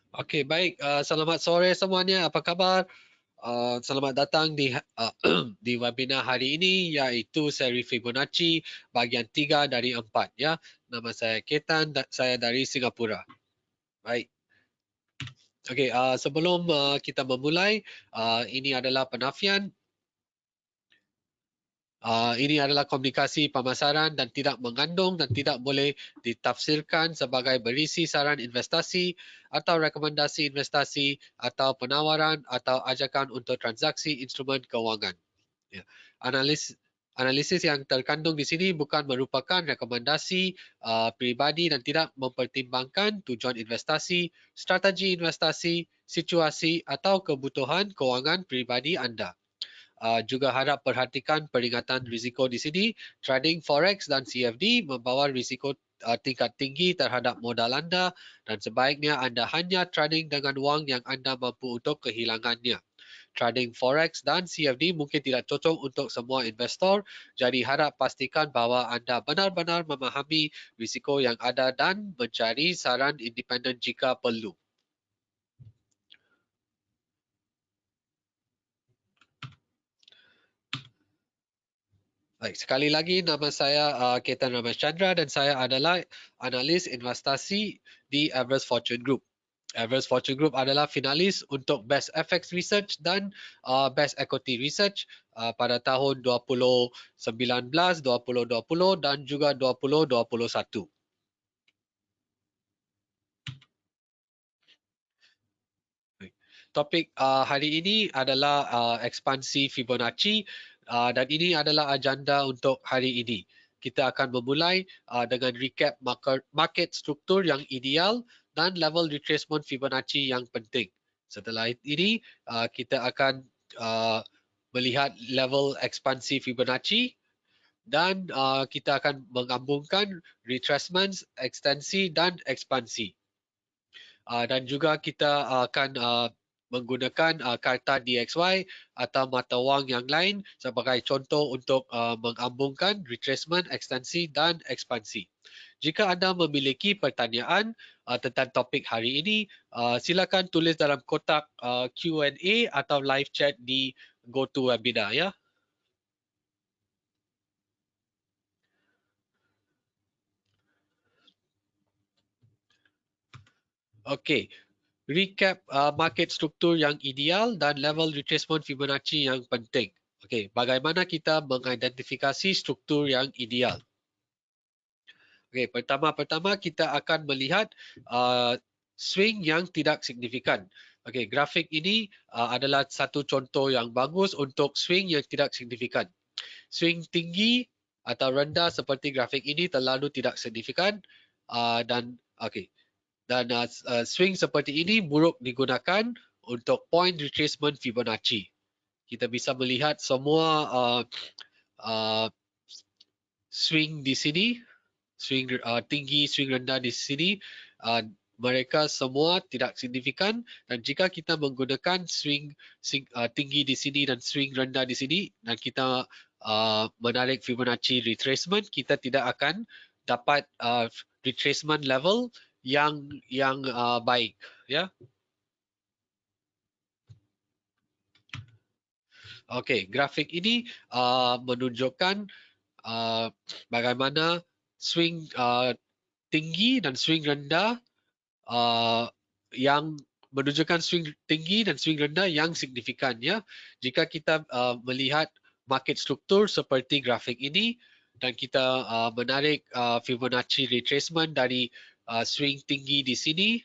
Okey, baik. Selamat sore semuanya. Apa khabar? Selamat datang di di webinar hari ini, iaitu seri Fibonacci bahagian 3 dari 4 ya. Nama saya Ketan, saya dari Singapura. Baik. Okey, sebelum kita memulai, ini adalah penafian. Ini adalah komunikasi pemasaran dan tidak mengandung dan tidak boleh ditafsirkan sebagai berisi saran investasi atau rekomendasi investasi atau penawaran atau ajakan untuk transaksi instrumen kewangan. Ya. Analisis yang terkandung di sini bukan merupakan rekomendasi peribadi dan tidak mempertimbangkan tujuan investasi, strategi investasi, situasi atau kebutuhan kewangan peribadi anda. Juga harap perhatikan peringatan risiko di sini. Trading forex dan CFD membawa risiko tingkat tinggi terhadap modal anda dan sebaiknya anda hanya trading dengan wang yang anda mampu untuk kehilangannya. Trading forex dan CFD mungkin tidak cocok untuk semua investor, jadi harap pastikan bahawa anda benar-benar memahami risiko yang ada dan mencari saran independen jika perlu. Baik, sekali lagi nama saya Ketan Ramachandra dan saya adalah analis investasi di Everest Fortune Group. Everest Fortune Group adalah finalis untuk Best FX Research dan Best Equity Research pada tahun 2019, 2020 dan juga 2021. Topik hari ini adalah ekspansi Fibonacci dan ini adalah agenda untuk hari ini. Kita akan memulai dengan recap market struktur yang ideal dan level retracement Fibonacci yang penting. Setelah ini kita akan melihat level ekspansi Fibonacci dan kita akan menggabungkan retracement, ekstensi dan ekspansi. Dan juga kita akan menggunakan karta DXY atau mata wang yang lain sebagai contoh untuk menggabungkan retracement, ekstensi dan ekspansi. Jika anda memiliki pertanyaan tentang topik hari ini, silakan tulis dalam kotak Q&A atau live chat di GoToWebinar ya. Okey, recap market struktur yang ideal dan level retracement Fibonacci yang penting. Okey, bagaimana kita mengidentifikasi struktur yang ideal? Okey, pertama-tama kita akan melihat swing yang tidak signifikan. Okey, grafik ini adalah satu contoh yang bagus untuk swing yang tidak signifikan. Swing tinggi atau rendah seperti grafik ini terlalu tidak signifikan dan okey. Dan swing seperti ini buruk digunakan untuk point retracement Fibonacci. Kita bisa melihat semua uh, swing di sini, swing tinggi, swing rendah di sini, mereka semua tidak signifikan dan jika kita menggunakan swing tinggi di sini dan swing rendah di sini dan kita menarik Fibonacci retracement, kita tidak akan dapat retracement level yang baik, ya. Okey, grafik ini menunjukkan bagaimana swing tinggi dan swing rendah yang menunjukkan swing tinggi dan swing rendah yang signifikan ya. Jika kita melihat market struktur seperti grafik ini dan kita menarik Fibonacci retracement dari swing tinggi di sini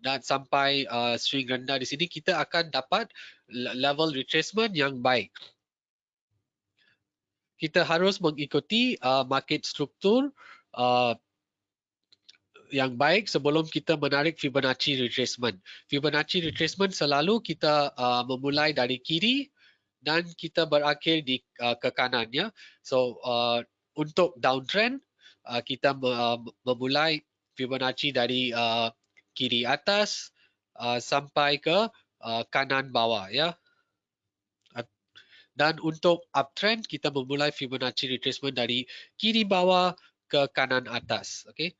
dan sampai swing rendah di sini, kita akan dapat level retracement yang baik. Kita harus mengikuti market struktur yang baik sebelum kita menarik Fibonacci retracement. Fibonacci retracement selalu kita memulai dari kiri dan kita berakhir di ke kanan ya. So untuk downtrend kita memulai Fibonacci dari kiri atas sampai ke kanan bawah ya. Dan untuk uptrend kita memulai Fibonacci retracement dari kiri bawah ke kanan atas, okey?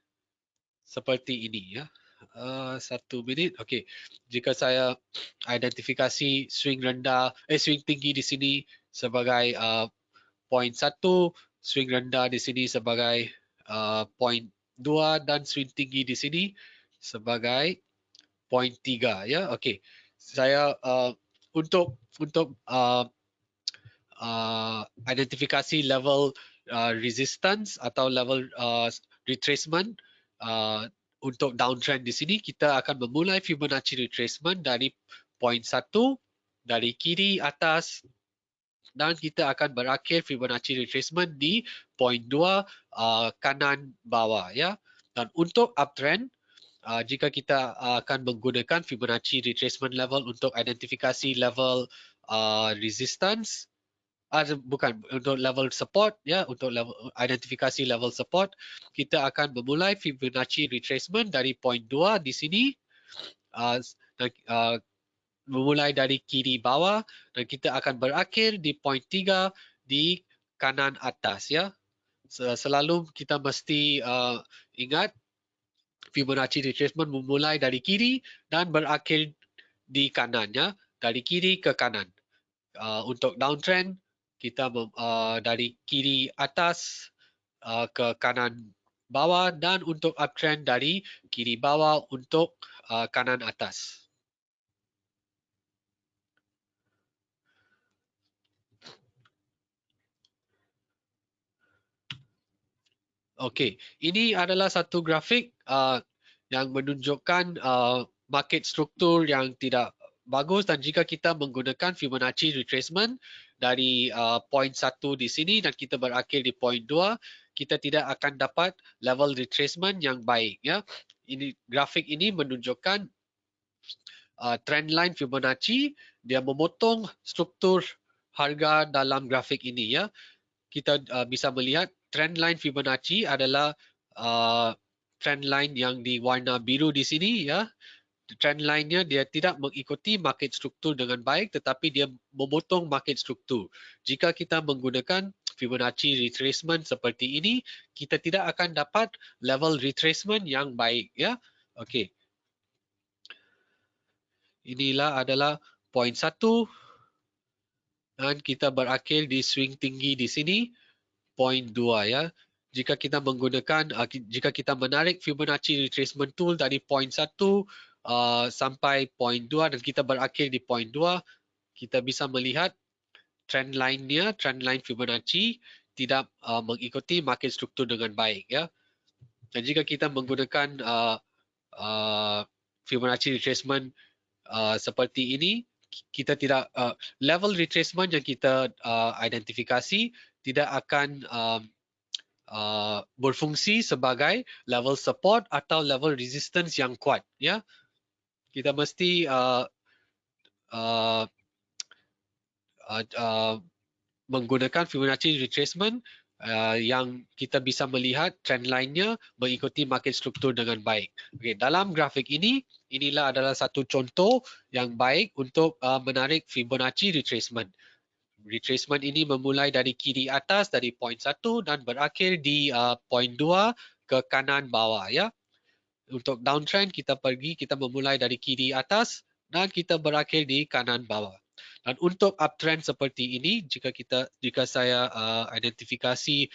Seperti ini ya. 1 minit. Okey. Jika saya identifikasi swing tinggi di sini sebagai point 1, swing rendah di sini sebagai point 2 dan swing tinggi di sini sebagai point 3 ya. Okey. Saya untuk identifikasi level resistance atau level retracement untuk downtrend di sini, kita akan memulai Fibonacci retracement dari point 1 dari kiri atas dan kita akan berakhir Fibonacci retracement di point 2 kanan bawah ya. Dan untuk uptrend, jika kita akan menggunakan Fibonacci retracement level untuk identifikasi level resistance, bukan untuk level support ya, untuk level identifikasi level support, kita akan memulai Fibonacci retracement dari point 2 di sini, memulai dari kiri bawah dan kita akan berakhir di point 3 di kanan atas ya. Selalu kita mesti ingat Fibonacci retracement memulai dari kiri dan berakhir di kanan ya, dari kiri ke kanan. Untuk downtrend kita dari kiri atas ke kanan bawah, dan untuk uptrend dari kiri bawah untuk kanan atas. Okey, ini adalah satu grafik yang menunjukkan market struktur yang tidak bagus, dan jika kita menggunakan Fibonacci retracement dari point 1 di sini dan kita berakhir di point 2, kita tidak akan dapat level retracement yang baik ya. Ini grafik ini menunjukkan trendline Fibonacci, dia memotong struktur harga dalam grafik ini ya. Kita bisa melihat trendline Fibonacci adalah trendline yang diwarna biru di sini ya. Trendline-nya dia tidak mengikuti market struktur dengan baik, tetapi dia memotong market struktur. Jika kita menggunakan Fibonacci retracement seperti ini, kita tidak akan dapat level retracement yang baik ya. Okey. Inilah adalah point 1 dan kita berakhir di swing tinggi di sini point 2 ya. Jika kita menggunakan jika kita menarik Fibonacci retracement tool dari point 1 sampai point 2 dan kita berakhir di point 2, kita bisa melihat trend line-nya, trend line Fibonacci tidak mengikuti market struktur dengan baik ya. Dan jika kita menggunakan Fibonacci retracement seperti ini, kita tidak level retracement yang kita identifikasi tidak akan berfungsi sebagai level support atau level resistance yang kuat ya. Kita mesti menggunakan Fibonacci retracement yang kita bisa melihat trend line-nya mengikuti market struktur dengan baik. Okay, dalam grafik ini, inilah adalah satu contoh yang baik untuk menarik Fibonacci retracement. Retracement ini memulai dari kiri atas dari point 1 dan berakhir di point 2 ke kanan bawah ya. Untuk downtrend kita memulai dari kiri atas dan kita berakhir di kanan bawah. Dan untuk uptrend seperti ini, jika saya identifikasi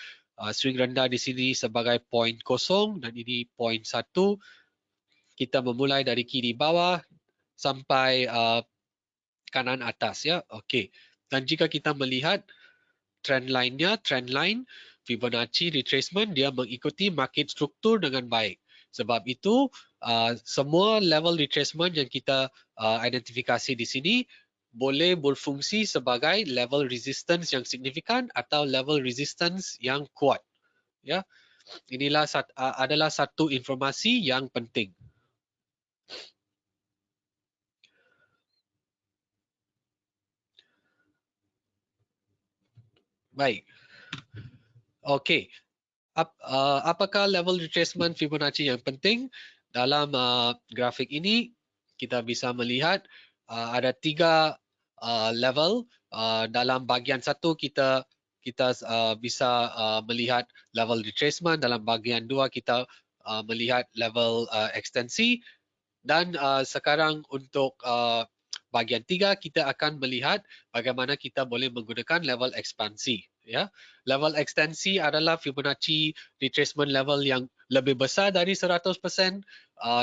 swing rendah di sini sebagai point 0 dan ini point 1, kita memulai dari kiri bawah sampai kanan atas ya. Okey. Dan jika kita melihat trend line-nya, trend line Fibonacci retracement, dia mengikuti market struktur dengan baik. Sebab itu semua level retracement yang kita identifikasi di sini boleh berfungsi sebagai level resistance yang signifikan atau level resistance yang kuat. Ya, inilah adalah satu informasi yang penting. Baik. Okey. Apakah level retracement Fibonacci yang penting? Dalam grafik ini kita bisa melihat ada 3 level. Dalam bahagian 1 kita bisa melihat level retracement. Dalam bahagian 2 kita melihat level ekstensi. Dan sekarang untuk bahagian 3 kita akan melihat bagaimana kita boleh menggunakan level ekspansi. Ya, level ekstensi adalah Fibonacci retracement level yang lebih besar dari 100%.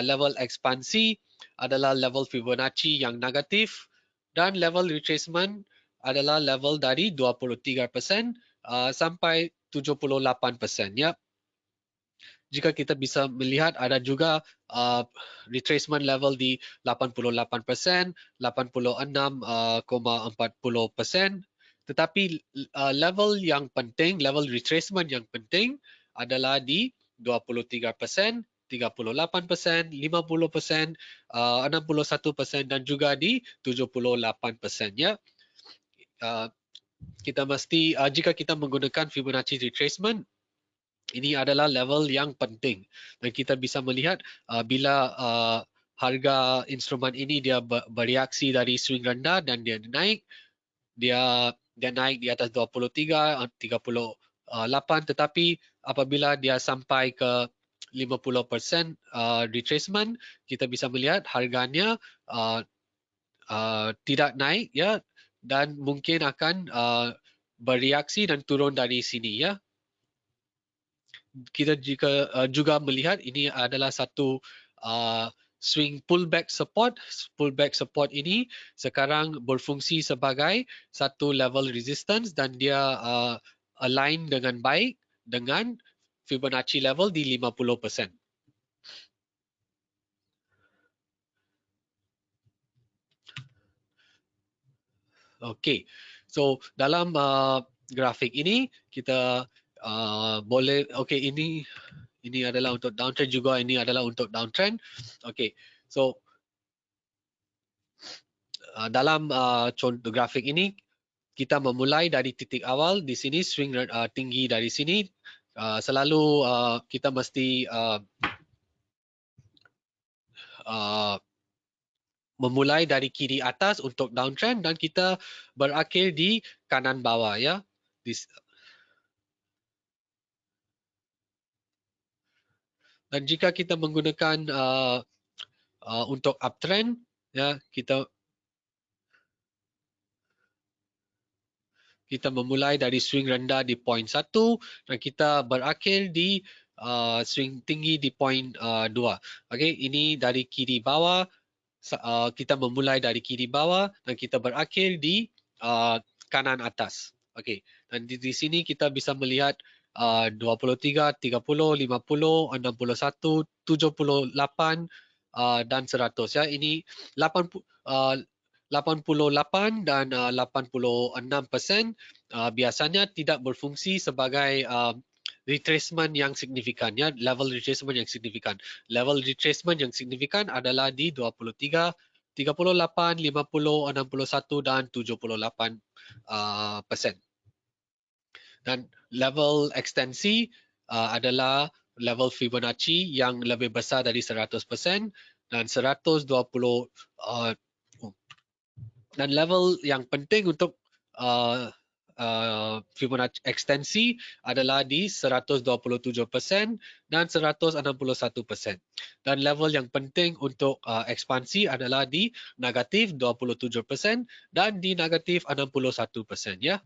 Level ekspansi adalah level Fibonacci yang negatif, dan level retracement adalah level dari 23% sampai 78%. Ya, jika kita bisa melihat ada juga retracement level di 88%, 86,40%. Tetapi level yang penting, level retracement yang penting adalah di 23%, 38%, 50%, 61% dan juga di 78%. Ya, kita mesti jika kita menggunakan Fibonacci retracement, ini adalah level yang penting dan kita bisa melihat bila harga instrumen ini dia bereaksi dari swing rendah dan dia naik, dia naik di atas 23, 38, tetapi apabila dia sampai ke 50% retracement, kita bisa melihat harganya tidak naik, ya, dan mungkin akan bereaksi dan turun dari sini, ya. Kita juga melihat ini adalah satu swing pullback support. Pullback support ini sekarang berfungsi sebagai satu level resistance dan dia align dengan baik dengan Fibonacci level di 50%. Okey, so dalam grafik ini kita boleh, okey, ini adalah untuk downtrend juga, ini adalah untuk downtrend. Okey, so dalam contoh grafik ini kita memulai dari titik awal di sini, swing tinggi dari sini. Selalu kita mesti memulai dari kiri atas untuk downtrend dan kita berakhir di kanan bawah, ya. Dan jika kita menggunakan untuk uptrend, ya, kita memulai dari swing rendah di poin 1 dan kita berakhir di swing tinggi di poin 2. Okey, ini dari kiri bawah. Kita memulai dari kiri bawah dan kita berakhir di kanan atas. Okey, dan di sini kita bisa melihat 23, 30, 50, 61, 78 dan 100, ya. Ini 88 dan 86% biasanya tidak berfungsi sebagai retracement yang signifikan, ya, level retracement yang signifikan. Level retracement yang signifikan adalah di 23, 38, 50, 61 dan 78%. Dan level ekstensi adalah level Fibonacci yang lebih besar dari 100% dan 120 dan level yang penting untuk Fibonacci ekstensi adalah di 127% dan 161%. Dan level yang penting untuk ekspansi adalah di negatif 27% dan di negatif 61%, ya.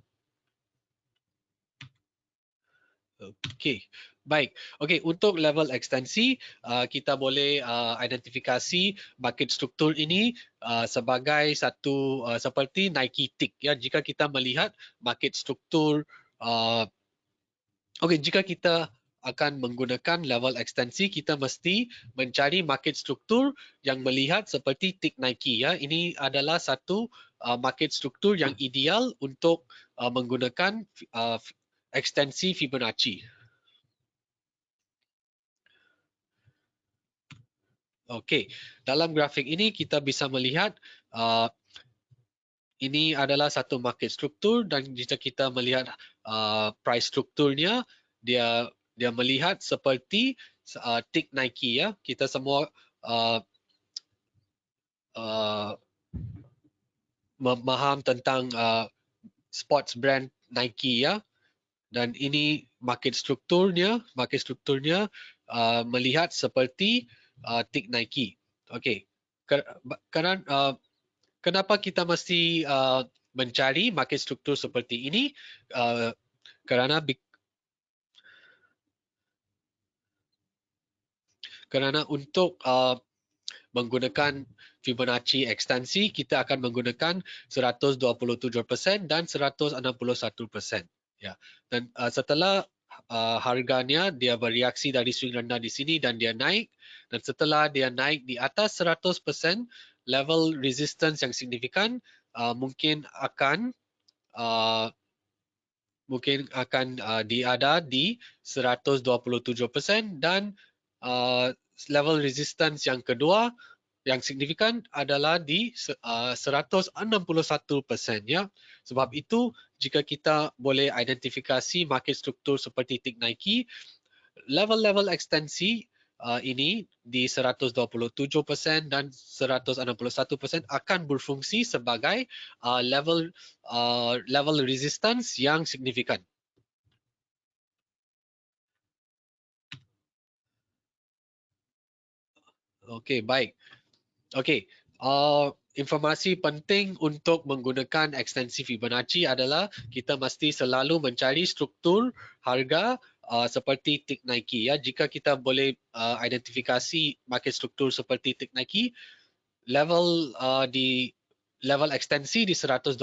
Okey, baik. Okey, untuk level ekstensi, kita boleh identifikasi market struktur ini sebagai satu seperti Nike tick, ya. Jika kita melihat market struktur, okey, jika kita akan menggunakan level ekstensi, kita mesti mencari market struktur yang melihat seperti tick Nike, ya. Ini adalah satu market struktur yang ideal untuk menggunakan ekstensi Fibonacci. Okey, dalam grafik ini kita bisa melihat ini adalah satu market struktur dan jika kita melihat price strukturnya, dia melihat seperti tick Nike, ya. Kita semua memaham tentang sports brand Nike, ya. Dan ini market strukturnya melihat seperti tick Nike. Okey, kenapa kita mesti mencari market struktur seperti ini? Kerana untuk menggunakan Fibonacci ekstensi, kita akan menggunakan 127% dan 161%. Ya. Dan setelah harganya dia bereaksi dari swing rendah di sini dan dia naik, dan setelah dia naik di atas 100%, level resistance yang signifikan mungkin akan diada di 127% dan level resistance yang kedua yang signifikan adalah di 161%, ya. Sebab itu jika kita boleh identifikasi market struktur seperti tick Nike, level-level ekstensi ini di 127% dan 161% akan berfungsi sebagai level resistance yang signifikan. Okey, baik. Okey, informasi penting untuk menggunakan ekstensi Fibonacci adalah kita mesti selalu mencari struktur harga seperti tick Nike, ya. Jika kita boleh identifikasi market struktur seperti tick Nike, level level ekstensi di 127%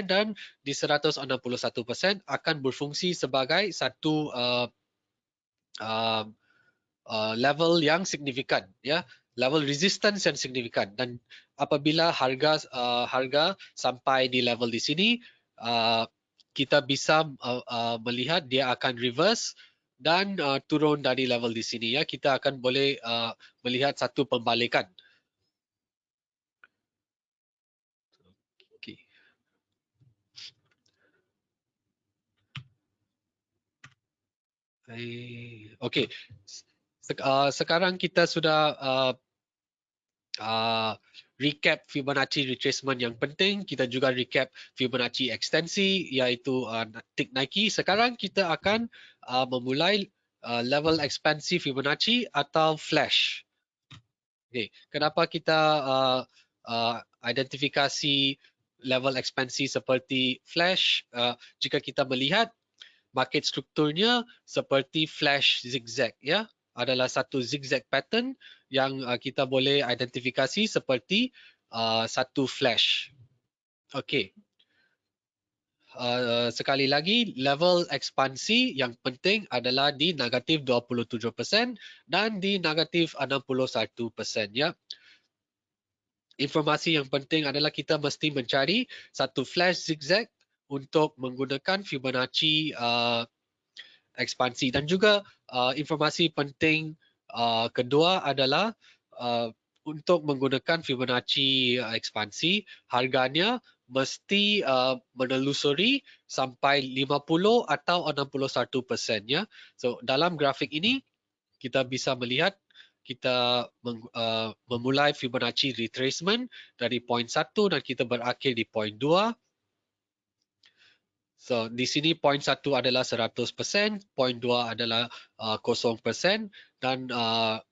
dan di 161% akan berfungsi sebagai satu level yang signifikan, ya, level resistance yang signifikan. Dan apabila harga sampai di level di sini, kita bisa melihat dia akan reverse dan turun dari level di sini, ya. Kita akan boleh melihat satu pembalikan. Okay. Okey. Sekarang kita sudah recap Fibonacci retracement yang penting. Kita juga recap Fibonacci ekstensi, iaitu tick Nike. Sekarang kita akan memulai level ekspansi Fibonacci atau flash. Okay. Kenapa kita identifikasi level ekspansi seperti flash? Jika kita melihat market strukturnya seperti flash zigzag, ya, adalah satu zigzag pattern yang kita boleh identifikasi seperti satu flash. Okey. Sekali lagi, level ekspansi yang penting adalah di negatif 27% dan di negatif 61%, ya. Informasi yang penting adalah kita mesti mencari satu flash zigzag untuk menggunakan Fibonacci ekspansi. Dan juga informasi penting kedua adalah untuk menggunakan Fibonacci ekspansi, harganya mesti menelusuri sampai 50 atau 61%, ya. So dalam grafik ini kita bisa melihat kita memulai Fibonacci retracement dari poin 1 dan kita berakhir di poin 2. So di sini poin 1 adalah 100%, poin 2 adalah 0%, dan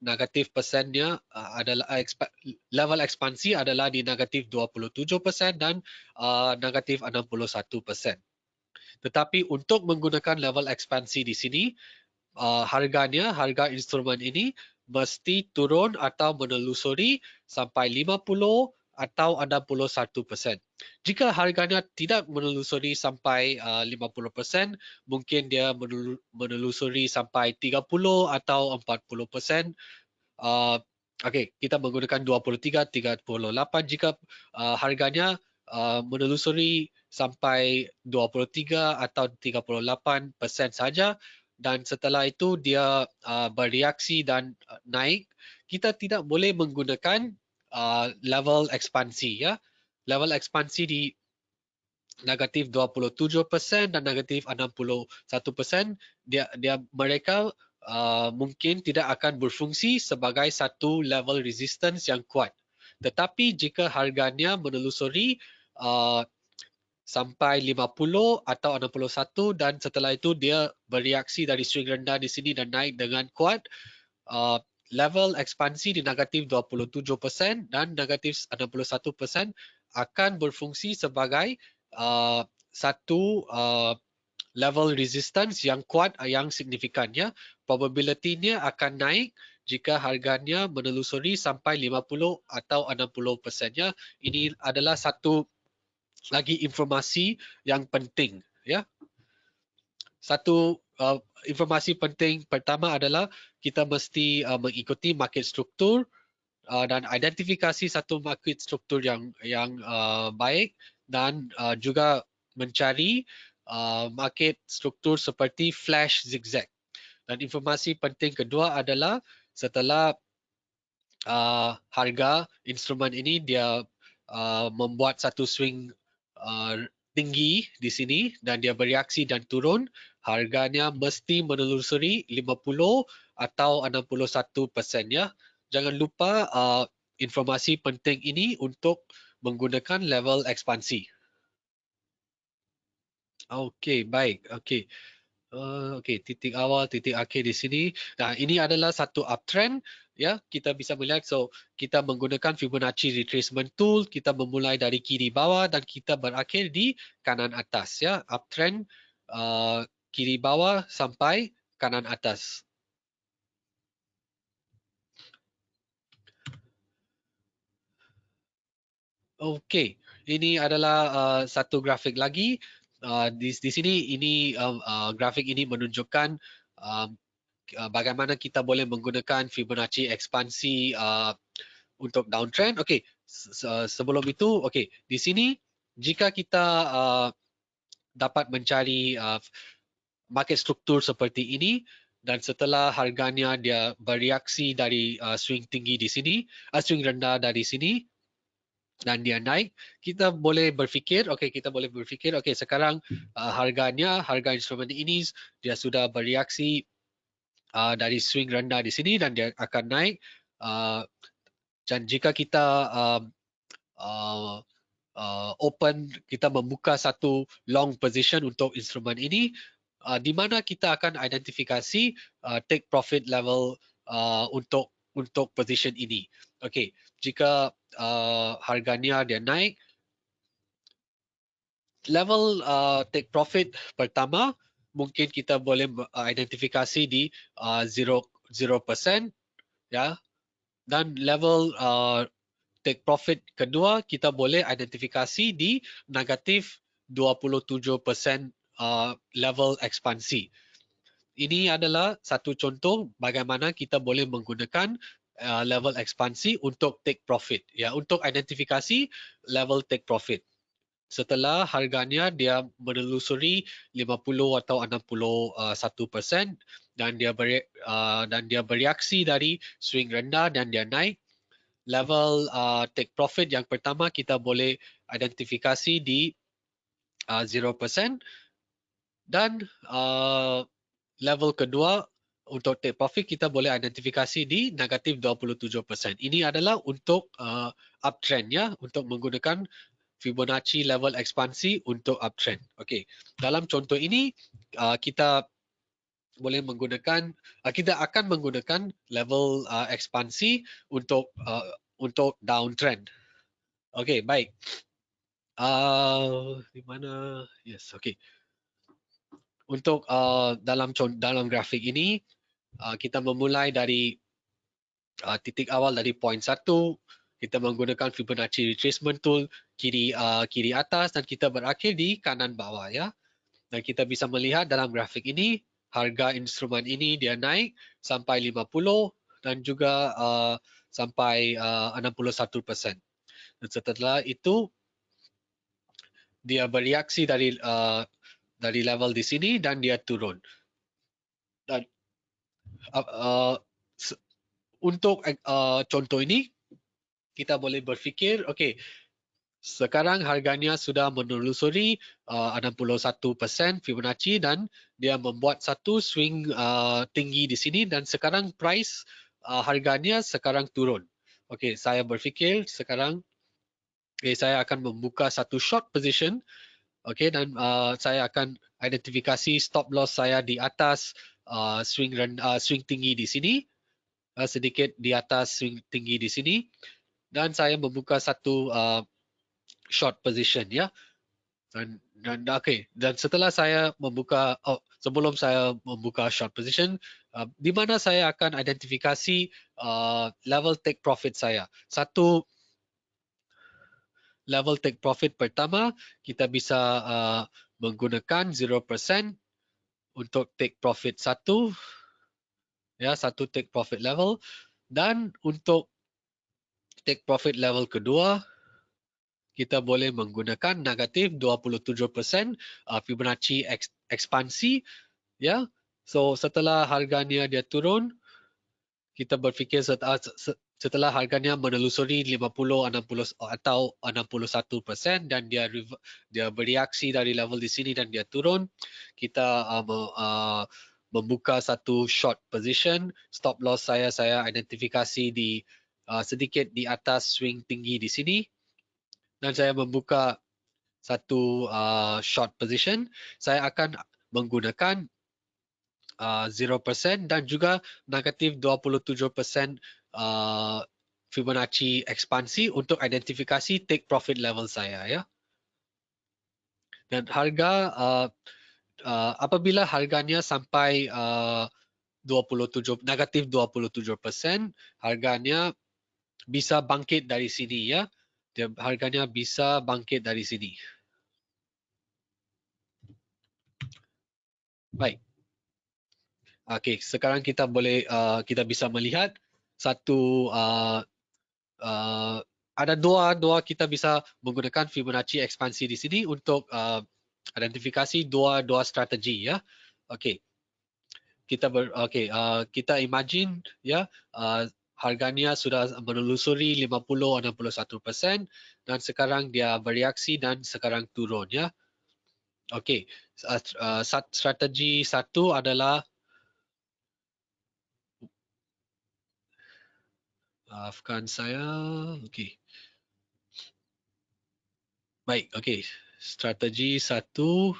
negatif persennya adalah level ekspansi adalah di negatif 27% dan negatif 61%. Tetapi untuk menggunakan level ekspansi di sini, harga instrumen ini mesti turun atau menelusuri sampai 50 atau 61%. Jika harganya tidak menelusuri sampai 50%, mungkin dia menelusuri sampai 30 atau 40%. Okey, kita menggunakan 23, 38. Jika harganya menelusuri sampai 23 atau 38% saja, dan setelah itu dia bereaksi dan naik, kita tidak boleh menggunakan level ekspansi, ya. Level ekspansi di negatif 27% dan negatif 61%, mereka mungkin tidak akan berfungsi sebagai satu level resistance yang kuat. Tetapi jika harganya menelusuri sampai 50 atau 61 dan setelah itu dia bereaksi dari swing rendah di sini dan naik dengan kuat, level ekspansi di negatif 27% dan negatif 61% akan berfungsi sebagai satu level resistance yang kuat yang signifikan ya. Probability-nya akan naik jika harganya menelusuri sampai 50 atau 60% ya. Ini adalah satu lagi informasi yang penting ya. Satu informasi penting pertama adalah kita mesti mengikuti market struktur dan identifikasi satu market struktur yang baik dan juga mencari market struktur seperti flash zigzag. Dan informasi penting kedua adalah setelah harga instrumen ini dia membuat satu swing tinggi di sini dan dia bereaksi dan turun, harganya mesti menelusuri 50 atau 61% ya. Jangan lupa informasi penting ini untuk menggunakan level ekspansi. Okey, baik. Okey. Okey, titik awal, titik akhir di sini. Nah, ini adalah satu uptrend ya. Kita bisa melihat kita menggunakan Fibonacci retracement tool, kita memulai dari kiri bawah dan kita berakhir di kanan atas ya. Uptrend kiri bawah sampai kanan atas. Okey, ini adalah satu grafik lagi. Di sini ini grafik ini menunjukkan bagaimana kita boleh menggunakan Fibonacci ekspansi untuk downtrend. Okey, sebelum itu, okey, di sini jika kita dapat mencari market struktur seperti ini dan setelah harganya dia bereaksi dari swing tinggi di sini, swing rendah dari sini dan dia naik, kita boleh berfikir, okey sekarang harga instrumen ini dia sudah bereaksi dari swing rendah di sini dan dia akan naik. Dan jika kita open, kita membuka satu long position untuk instrumen ini, di mana kita akan identifikasi take profit level untuk position ini. Okey, jika harganya dia naik, level take profit pertama mungkin kita boleh identifikasi di 0% ya, dan level take profit kedua kita boleh identifikasi di negatif 27% level ekspansi. Ini adalah satu contoh bagaimana kita boleh menggunakan level ekspansi untuk take profit ya, untuk identifikasi level take profit. Setelah harganya dia menelusuri 50 atau 61% dan dia bereaksi dari swing rendah dan dia naik, level take profit yang pertama kita boleh identifikasi di 0% dan level kedua untuk take profit kita boleh identifikasi di negatif 27%. Ini adalah untuk uptrend ya, untuk menggunakan Fibonacci level ekspansi untuk uptrend. Okey, dalam contoh ini kita boleh menggunakan, kita akan menggunakan level ekspansi untuk downtrend. Okey, baik. Di mana? Yes, okey. Untuk dalam grafik ini, kita memulai dari titik awal dari point 1, kita menggunakan Fibonacci retracement tool kiri atas dan kita berakhir di kanan bawah ya. Dan kita bisa melihat dalam grafik ini harga instrumen ini dia naik sampai 50 dan juga sampai 61%. Dan setelah itu dia bereaksi dari level di sini dan dia turun. Dan untuk contoh ini kita boleh berfikir, okey, sekarang harganya sudah menelusuri 61% Fibonacci dan dia membuat satu swing tinggi di sini dan sekarang price harganya sekarang turun. Okey, saya berfikir sekarang saya akan membuka satu short position. Okey, dan saya akan identifikasi stop loss saya di atas swing tinggi di sini sedikit di atas swing tinggi di sini, dan saya membuka satu short position ya. Dan setelah saya membuka, sebelum saya membuka short position, di mana saya akan identifikasi level take profit saya. Satu level take profit pertama, kita bisa menggunakan 0% untuk take profit satu, ya, satu take profit level. Dan untuk take profit level kedua, kita boleh menggunakan negatif 27% Fibonacci ekspansi, ya. So setelah harganya dia turun, kita berfikir setelah harganya menelusuri 50, 60 atau 61% dan dia bereaksi dari level di sini dan dia turun, kita membuka satu short position. Stop loss saya identifikasi di sedikit di atas swing tinggi di sini, dan saya membuka satu short position. Saya akan menggunakan 0% dan juga negatif 27% Fibonacci ekspansi untuk identifikasi take profit level saya, ya. Dan harga apabila harganya sampai negatif 27%, harganya bisa bangkit dari sini, ya. Harganya bisa bangkit dari sini. Baik. Okey, sekarang kita bisa melihat satu ada dua kita bisa menggunakan Fibonacci ekspansi di sini untuk identifikasi dua strategi, ya. Okey. Kita imagine, ya, harganya sudah menelusuri 50, 61% dan sekarang dia bereaksi dan sekarang turun, ya. Okey. Strategi satu adalah, maafkan saya. Okey. Baik, okey. Strategi satu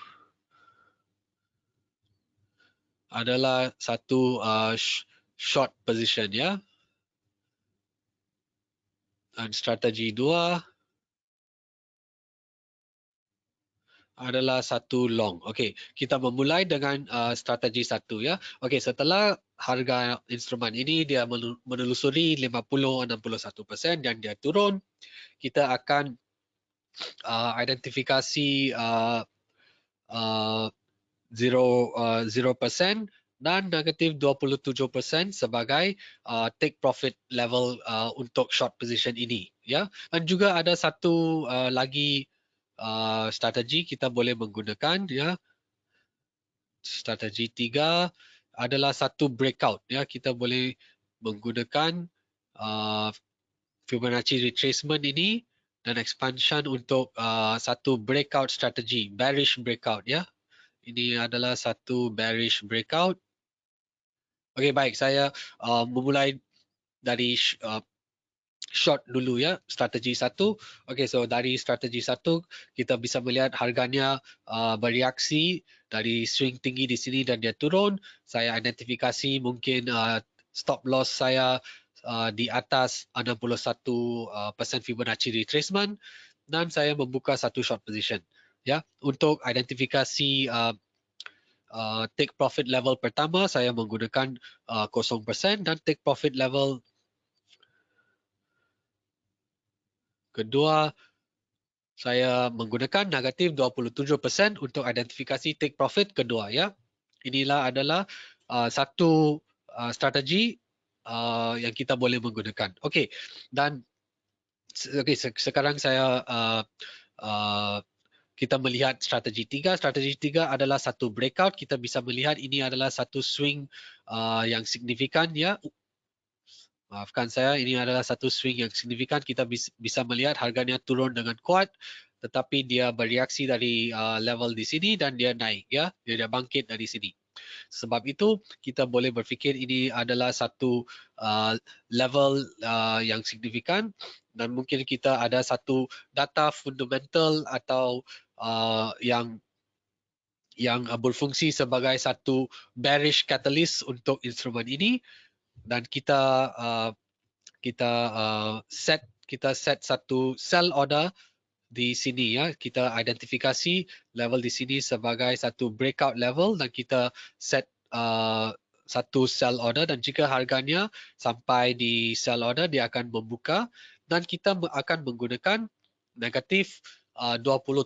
adalah satu short position, ya. Dan strategi dua adalah satu long. Okey, kita memulai dengan strategi satu, ya. Okey, setelah harga instrumen ini dia menelusuri 50, 61% dan dia turun, kita akan identifikasi 0% dan negatif 27% sebagai take profit level untuk short position ini, ya. Dan juga ada satu lagi strategi kita boleh menggunakan, ya. Strategi tiga adalah satu breakout, ya. Kita boleh menggunakan Fibonacci retracement ini dan expansion untuk satu breakout strategi, bearish breakout, ya. Ini adalah satu bearish breakout. Okey, baik. Saya memulai dari short dulu, ya, strategi satu. Okey, so dari strategi satu kita bisa melihat harganya bereaksi dari swing tinggi di sini dan dia turun. Saya identifikasi mungkin stop loss saya di atas 61% Fibonacci retracement dan saya membuka satu short position, ya. Untuk identifikasi take profit level pertama saya menggunakan 0% dan take profit level kedua saya menggunakan negatif 27% untuk identifikasi take profit kedua, ya. Inilah adalah satu strategi yang kita boleh menggunakan. Okey, dan sekarang saya kita melihat strategi tiga. Strategi tiga adalah satu breakout. Kita bisa melihat ini adalah satu swing yang signifikan, ya. Maafkan saya, ini adalah satu swing yang signifikan. Kita bisa melihat harganya turun dengan kuat, tetapi dia bereaksi dari level di sini dan dia naik, ya. Dia bangkit dari sini. Sebab itu kita boleh berfikir ini adalah satu level yang signifikan dan mungkin kita ada satu data fundamental atau yang berfungsi sebagai satu bearish catalyst untuk instrumen ini. dan kita set satu sell order di sini ya. Kita identifikasi level di sini sebagai satu breakout level dan kita set satu sell order, dan jika harganya sampai di sell order dia akan membuka dan kita akan menggunakan negatif 27%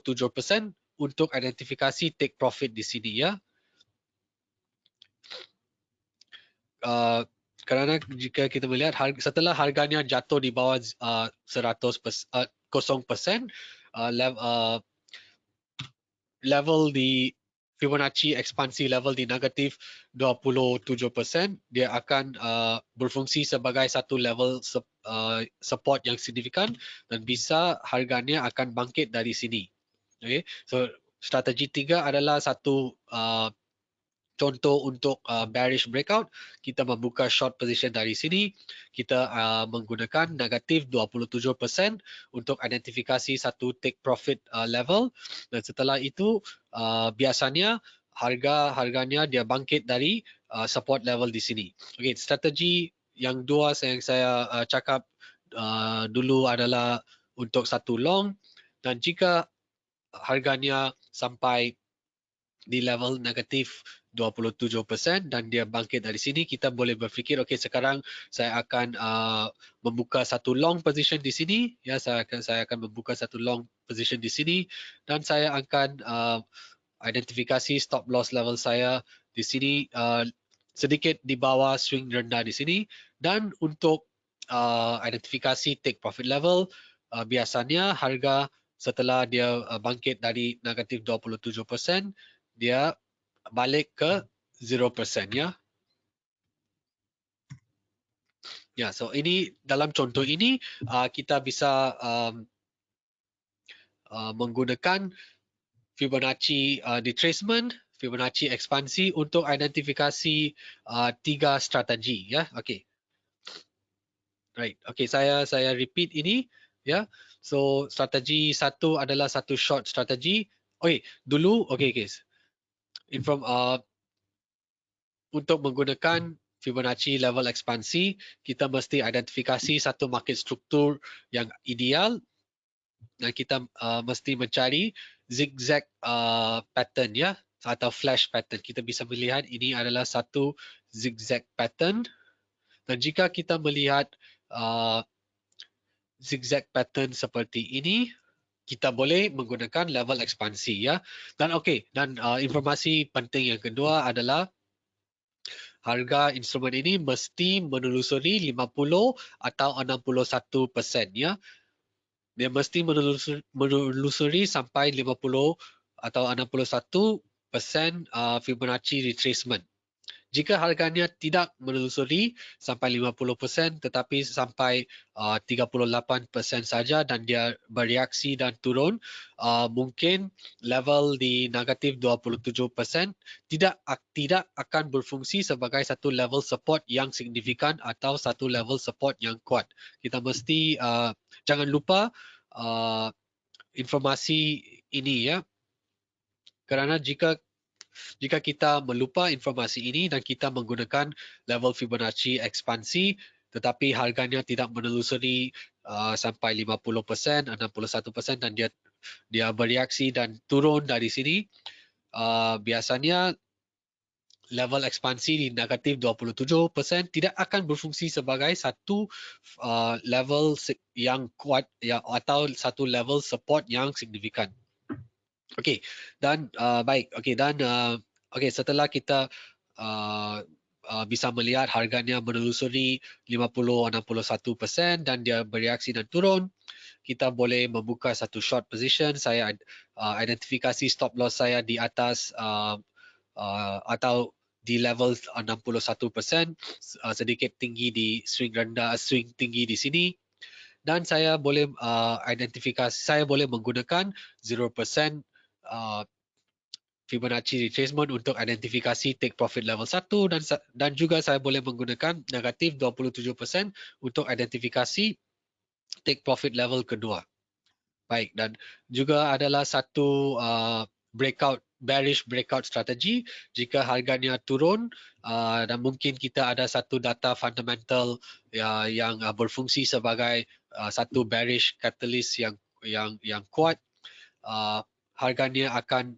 untuk identifikasi take profit di sini ya. Kerana jika kita melihat setelah harganya jatuh di bawah 0%, level di Fibonacci ekspansi level di negatif 27%, dia akan berfungsi sebagai satu level support yang signifikan dan bisa harganya akan bangkit dari sini. Okay, so strategi 3 adalah satu contoh untuk bearish breakout. Kita membuka short position dari sini. Kita menggunakan negatif 27% untuk identifikasi satu take profit level. Dan setelah itu biasanya harganya dia bangkit dari support level di sini. Okay, strategi yang dua yang saya cakap dulu adalah untuk satu long, dan jika harganya sampai di level negatif 27% dan dia bangkit dari sini, kita boleh berfikir, okay, sekarang saya akan membuka satu long position di sini ya. Saya akan membuka satu long position di sini dan saya akan identifikasi stop loss level saya di sini sedikit di bawah swing rendah di sini. Dan untuk identifikasi take profit level, biasanya harga setelah dia bangkit dari negatif 27%, dia balik ke 0% ya. Ya, so ini dalam contoh ini kita bisa menggunakan Fibonacci retracement, Fibonacci ekspansi untuk identifikasi 3 strategi ya. Okay. Right. Okay, saya repeat ini ya. So strategi satu adalah satu short strategi. Okay, dulu okay guys. Untuk menggunakan Fibonacci level ekspansi, kita mesti identifikasi satu market struktur yang ideal dan kita mesti mencari zigzag pattern ya, atau flash pattern. Kita bisa melihat ini adalah satu zigzag pattern, dan jika kita melihat zigzag pattern seperti ini, kita boleh menggunakan level ekspansi ya. Dan okay, dan informasi penting yang kedua adalah harga instrumen ini mesti menelusuri 50 atau 61% ya. Dia mesti menelusuri sampai 50 atau 61% Fibonacci retracement. Jika harganya tidak menelusuri sampai 50% tetapi sampai 38% saja dan dia bereaksi dan turun, mungkin level di negatif 27% tidak akan berfungsi sebagai satu level support yang signifikan atau satu level support yang kuat. Kita mesti jangan lupa informasi ini ya. Kerana jika kita melupa informasi ini dan kita menggunakan level Fibonacci ekspansi tetapi harganya tidak menelusuri sampai 50%, 61% dan dia bereaksi dan turun dari sini, biasanya level ekspansi di negatif 27% tidak akan berfungsi sebagai satu level yang kuat ya, atau satu level support yang signifikan. Okey, dan baik. Okey, dan setelah kita bisa melihat harganya menelusuri 50-61% dan dia bereaksi dan turun, kita boleh membuka satu short position. Saya identifikasi stop loss saya di atas atau di level 61%, sedikit tinggi di swing rendah, swing tinggi di sini. Dan saya boleh saya boleh menggunakan 0% Fibonacci retracement untuk identifikasi take profit level 1 dan juga saya boleh menggunakan negatif 27% untuk identifikasi take profit level kedua. Baik, dan juga adalah satu bearish breakout strategi. Jika harganya turun dan mungkin kita ada satu data fundamental yang berfungsi sebagai satu bearish catalyst yang kuat, harganya akan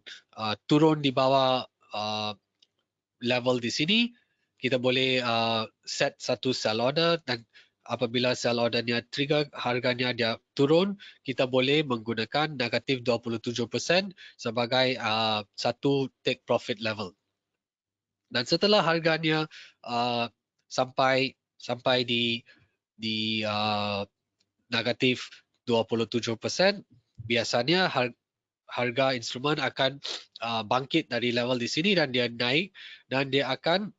turun di bawah level di sini. Kita boleh set satu sell order, dan apabila sell ordernya trigger, harganya dia turun, kita boleh menggunakan negatif 27% sebagai satu take profit level. Dan setelah harganya sampai di negatif 27%, biasanya harga instrumen akan bangkit dari level di sini dan dia naik, dan dia akan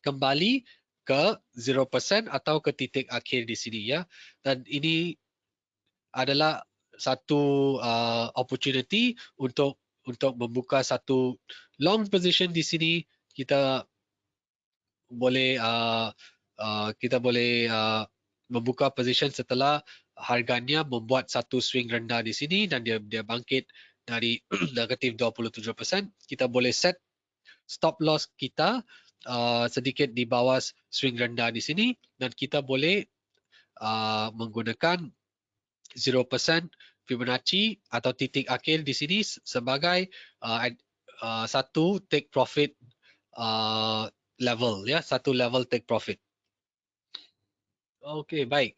kembali ke 0% atau ke titik akhir di sini ya. Dan ini adalah satu opportunity untuk membuka satu long position di sini. Kita boleh membuka position setelah harganya membuat satu swing rendah di sini dan dia bangkit dari negatif 27%. Kita boleh set stop loss kita sedikit di bawah swing rendah di sini, dan kita boleh menggunakan 0% Fibonacci atau titik akhir di sini sebagai satu take profit level ya, satu level take profit. Okey, baik.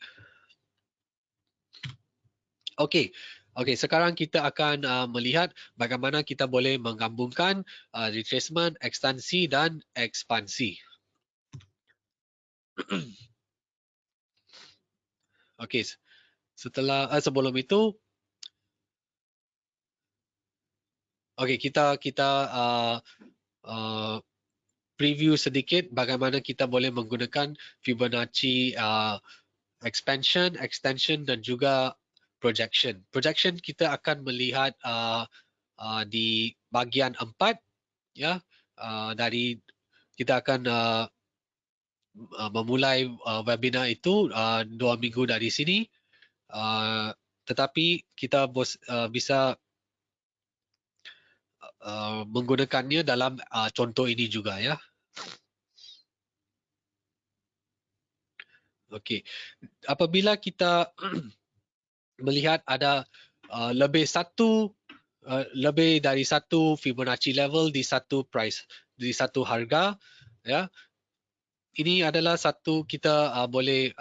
Okey, sekarang kita akan melihat bagaimana kita boleh menggabungkan retracement, ekstensi dan ekspansi. Okey, sebelum itu, kita preview sedikit bagaimana kita boleh menggunakan Fibonacci expansion, extension dan juga projection. Projection kita akan melihat di bahagian 4 ya. Dari kita akan memulai webinar itu 2 minggu dari sini, tetapi kita bisa menggunakannya dalam contoh ini juga ya. Okey, apabila kita melihat ada lebih dari satu Fibonacci level di satu price, di satu harga ya, ini adalah satu kita boleh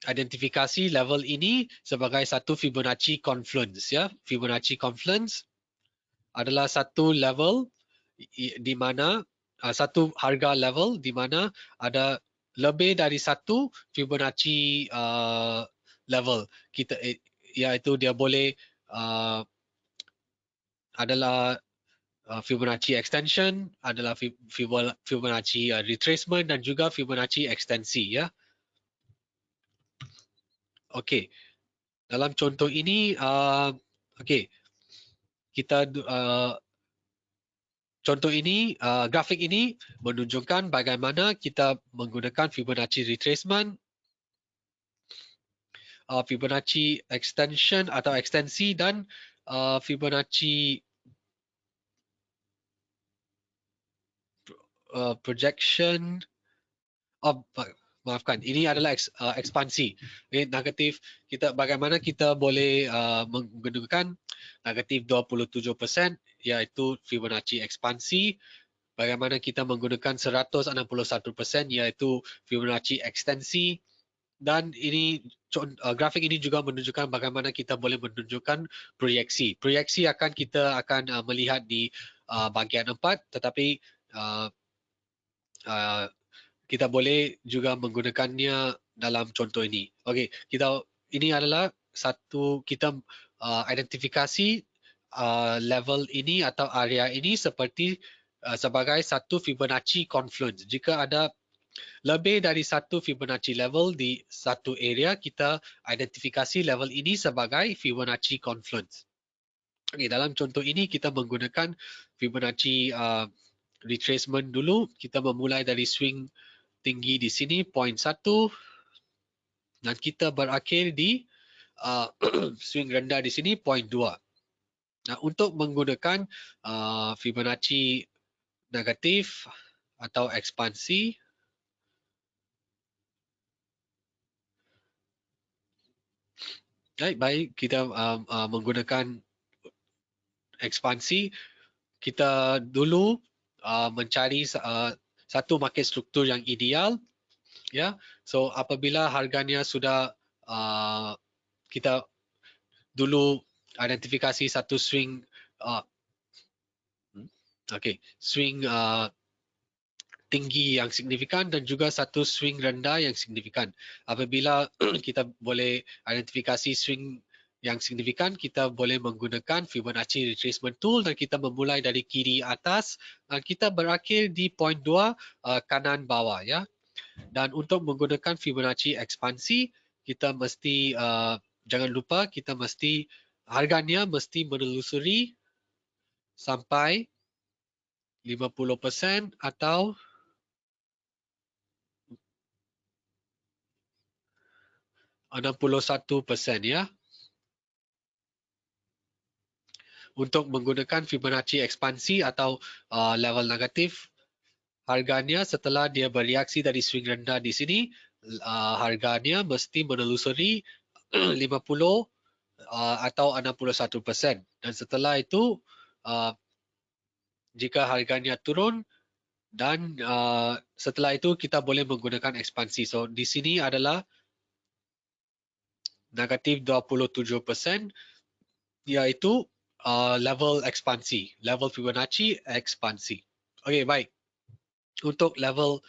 identifikasi level ini sebagai satu Fibonacci confluence ya. Fibonacci confluence adalah satu level di mana satu harga level di mana ada lebih dari satu Fibonacci level kita, iaitu dia boleh adalah Fibonacci extension, adalah Fibonacci retracement dan juga Fibonacci ekstensi ya. Okey, dalam contoh ini kita contoh ini, grafik ini menunjukkan bagaimana kita menggunakan Fibonacci retracement, Fibonacci extension atau ekstensi dan Fibonacci projection. Maafkan, ini adalah ekspansi. Negatif kita, bagaimana kita boleh menggunakan negatif 27% iaitu Fibonacci ekspansi. Bagaimana kita menggunakan 161% iaitu Fibonacci ekstensi. Dan ini grafik ini juga menunjukkan bagaimana kita boleh menunjukkan proyeksi. Proyeksi kita akan melihat di bahagian 4, tetapi kita boleh juga menggunakannya dalam contoh ini. Okey, ini adalah satu kita identifikasi level ini atau area ini seperti sebagai satu Fibonacci confluence. Jika ada lebih dari satu Fibonacci level di satu area, kita identifikasi level ini sebagai Fibonacci confluence. Okey, dalam contoh ini kita menggunakan Fibonacci retracement dulu. Kita memulai dari swing tinggi di sini 0.1 dan kita berakhir di swing rendah di sini 0.2. Nah, untuk menggunakan Fibonacci negatif atau ekspansi, baik kita menggunakan ekspansi, kita dulu mencari satu market struktur yang ideal, ya. So apabila harganya sudah kita dulu identifikasi satu swing swing tinggi yang signifikan dan juga satu swing rendah yang signifikan. Apabila kita boleh identifikasi swing yang signifikan, kita boleh menggunakan Fibonacci retracement tool dan kita memulai dari kiri atas dan kita berakhir di point 2 kanan bawah, ya. Dan untuk menggunakan Fibonacci ekspansi, kita mesti jangan lupa kita mesti harganya mesti menelusuri sampai 50% atau 61%, ya. Untuk menggunakan Fibonacci ekspansi atau level negatif, harganya setelah dia bereaksi dari swing rendah di sini, harganya mesti menelusuri 50 atau 61%. Dan setelah itu, jika harganya turun, dan setelah itu kita boleh menggunakan ekspansi. So di sini adalah negatif 27%, yaitu level ekspansi, level Fibonacci ekspansi. Okey, baik. Untuk level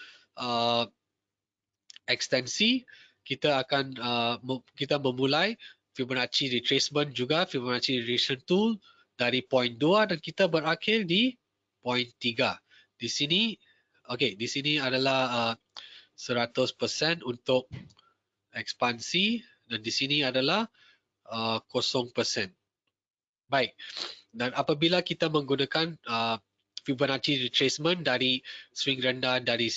ekstensi, kita akan kita memulai Fibonacci retracement juga, Fibonacci retracement tool dari point 2 dan kita berakhir di point 3. Di sini, di sini adalah 100% untuk ekspansi dan di sini adalah 0%. Baik. Dan apabila kita menggunakan Fibonacci retracement dari swing rendah dari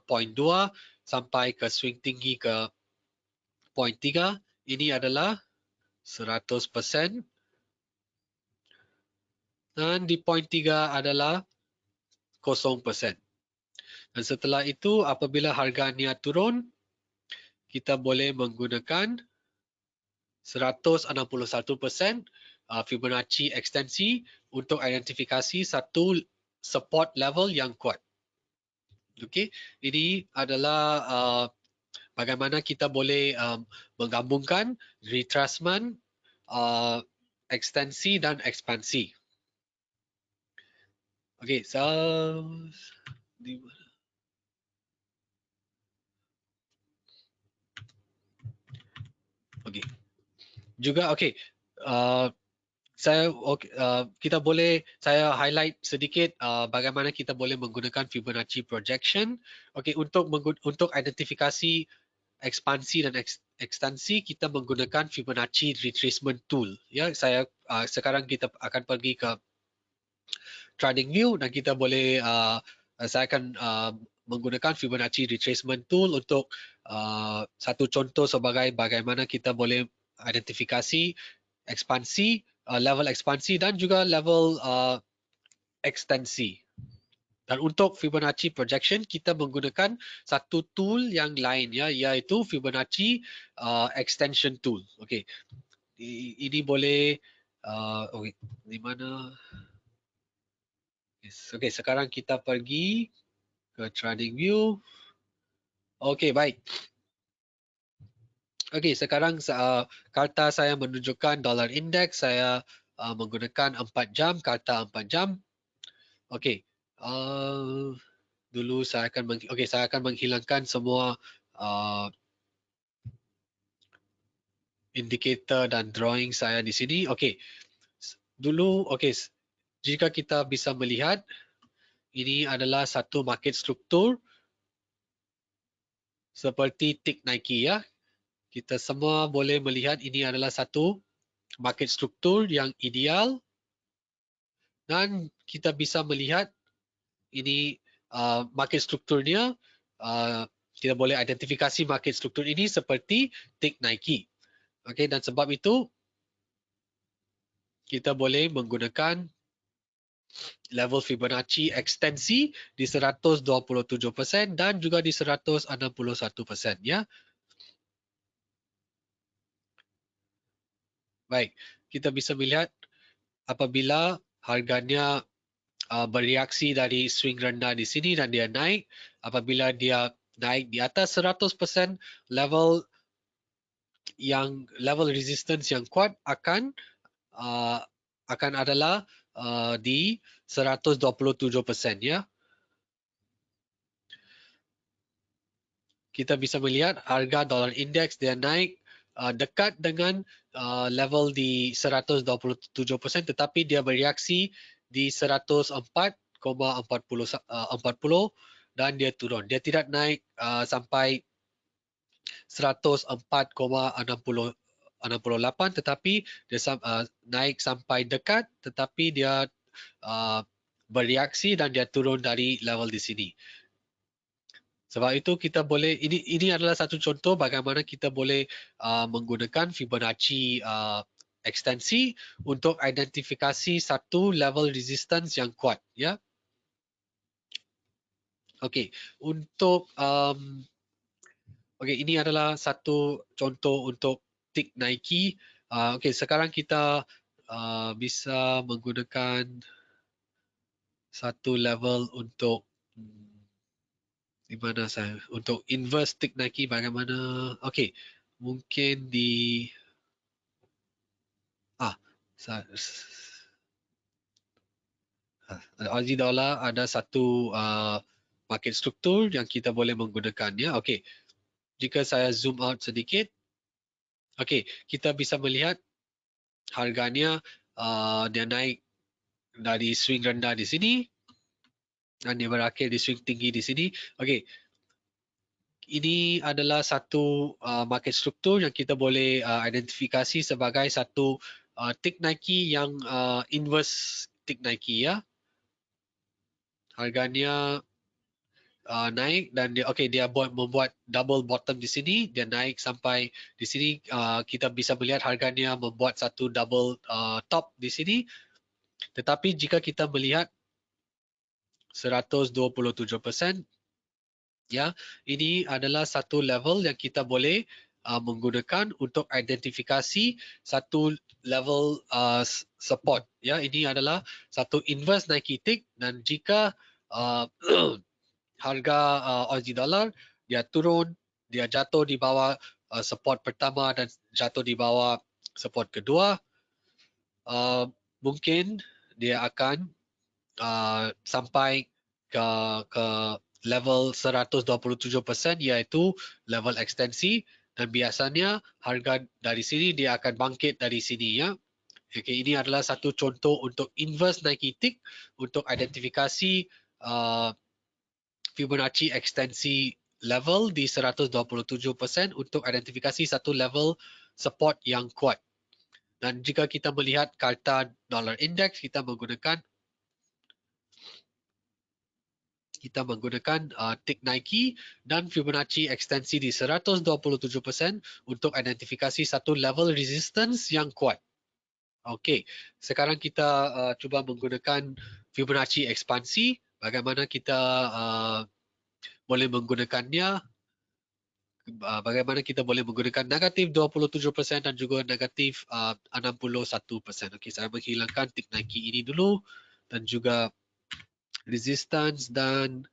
point 2 sampai ke swing tinggi ke point 3, ini adalah 100%. Dan di point 3 adalah 0%. Dan setelah itu, apabila harganya turun, kita boleh menggunakan 161% Fibonacci ekstensi untuk identifikasi satu support level yang kuat. Okey, ini adalah bagaimana kita boleh menggabungkan retracement, ekstensi dan ekspansi. Okey, so okey. Juga kita boleh saya highlight sedikit bagaimana kita boleh menggunakan Fibonacci projection. Okey, untuk identifikasi ekspansi dan ekstensi, kita menggunakan Fibonacci retracement tool. Ya, sekarang kita akan pergi ke trading view dan kita boleh saya akan menggunakan Fibonacci retracement tool untuk satu contoh sebagai bagaimana kita boleh identifikasi ekspansi, level ekspansi dan juga level ekstensi. Dan untuk Fibonacci projection, kita menggunakan satu tool yang lain, ya, iaitu Fibonacci extension tool. Okey, ini boleh di mana? Okey, sekarang kita pergi ke trading view. Okey, baik. Okey, sekarang karta saya menunjukkan dollar index. Saya menggunakan 4 jam, karta 4 jam. Okey. Dulu saya akan menghilangkan semua indikator dan drawing saya di sini. Okey. Dulu jika kita bisa melihat, ini adalah satu market struktur seperti tick Nike, ya. Kita semua boleh melihat ini adalah satu market struktur yang ideal dan kita bisa melihat ini market strukturnya, kita boleh identifikasi market struktur ini seperti tick Nike. Okey, dan sebab itu kita boleh menggunakan level Fibonacci ekstensi di 127% dan juga di 161% ya. Baik, kita bisa melihat apabila harganya bereaksi dari swing rendah di sini dan dia naik, apabila dia naik di atas 100%, level resistance yang kuat akan adalah di 127% ya. Kita bisa melihat harga dolar indeks dia naik dekat dengan level di 127%, tetapi dia bereaksi di 104,40 dan dia turun. Dia tidak naik sampai 104,68, tetapi dia naik sampai dekat, tetapi dia bereaksi dan dia turun dari level di sini. Sebab itu kita boleh, ini adalah satu contoh bagaimana kita boleh menggunakan Fibonacci ekstensi untuk identifikasi satu level resistance yang kuat ya. Okey, untuk okey, ini adalah satu contoh untuk tick Nike. Okey, sekarang kita bisa menggunakan satu level untuk di mana saya untuk inverse tick Nike bagaimana. Okey, mungkin di Aussie dollar ada satu market struktur yang kita boleh menggunakannya. Okey, jika saya zoom out sedikit, okey, kita bisa melihat harganya dia naik dari swing rendah di sini dan dia berakhir di swing tinggi di sini. Okey, ini adalah satu market struktur yang kita boleh identifikasi sebagai satu tick Nike yang inverse tick Nike ya. Harganya naik dan dia dia membuat double bottom di sini, dia naik sampai di sini, kita bisa melihat harganya membuat satu double top di sini. Tetapi jika kita melihat 127%, ya, ini adalah satu level yang kita boleh menggunakan untuk identifikasi satu level support ya. Ini adalah satu inverse Nike tick, dan jika harga Aussie dollar dia turun, dia jatuh di bawah support pertama dan jatuh di bawah support kedua, mungkin dia akan sampai ke level 127% iaitu level ekstensi, dan biasanya harga dari sini dia akan bangkit dari sini ya. Okay, ini adalah satu contoh untuk inverse Nike tick untuk identifikasi Fibonacci ekstensi level di 127% untuk identifikasi satu level support yang kuat. Dan jika kita melihat karta dollar index, kita menggunakan tick Nike dan Fibonacci ekstensi di 127% untuk identifikasi satu level resistance yang kuat. Okey, sekarang kita cuba menggunakan Fibonacci ekspansi. Bagaimana kita boleh menggunakannya, bagaimana kita boleh menggunakan negatif 27% dan juga negatif 61%. Okey, saya menghilangkan tick Nike ini dulu dan juga resistance dan